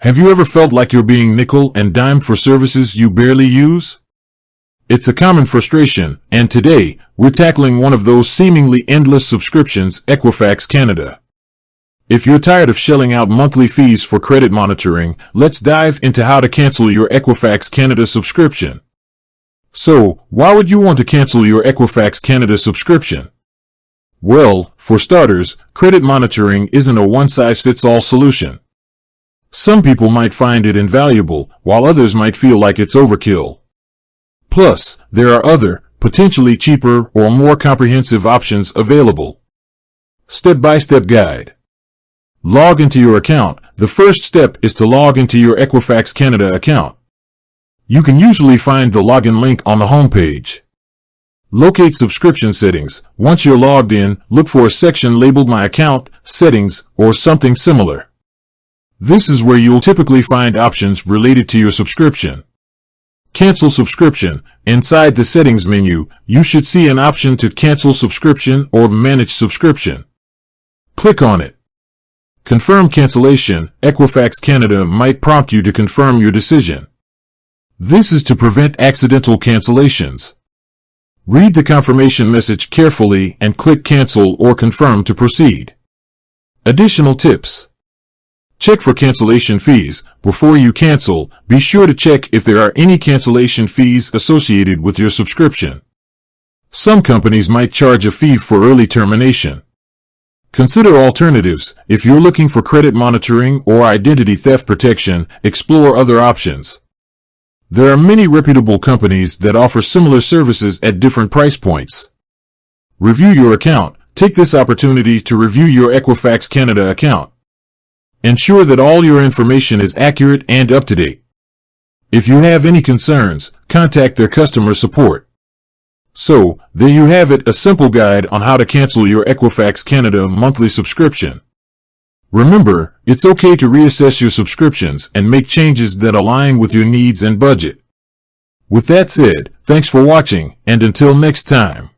Have you ever felt like you're being nickel and dimed for services you barely use? It's a common frustration, and today, we're tackling one of those seemingly endless subscriptions, Equifax Canada. If you're tired of shelling out monthly fees for credit monitoring, let's dive into how to cancel your Equifax Canada subscription. So, why would you want to cancel your Equifax Canada subscription? Well, for starters, credit monitoring isn't a one-size-fits-all solution. Some people might find it invaluable, while others might feel like it's overkill. Plus, there are other, potentially cheaper or more comprehensive options available. Step-by-step guide. Log into your account. The first step is to log into your Equifax Canada account. You can usually find the login link on the homepage. Locate subscription settings. Once you're logged in, look for a section labeled My Account, Settings, or something similar. This is where you'll typically find options related to your subscription. Cancel subscription. Inside the settings menu, you should see an option to cancel subscription or manage subscription. Click on it. Confirm cancellation. Equifax Canada might prompt you to confirm your decision. This is to prevent accidental cancellations. Read the confirmation message carefully and click Cancel or Confirm to proceed. Additional tips. Check for cancellation fees. Before you cancel, be sure to check if there are any cancellation fees associated with your subscription. Some companies might charge a fee for early termination. Consider alternatives. If you're looking for credit monitoring or identity theft protection, explore other options. There are many reputable companies that offer similar services at different price points. Review your account. Take this opportunity to review your Equifax Canada account. Ensure that all your information is accurate and up to date. If you have any concerns, contact their customer support. So, there you have it, a simple guide on how to cancel your Equifax Canada monthly subscription. Remember, it's okay to reassess your subscriptions and make changes that align with your needs and budget. With that said, thanks for watching, and until next time.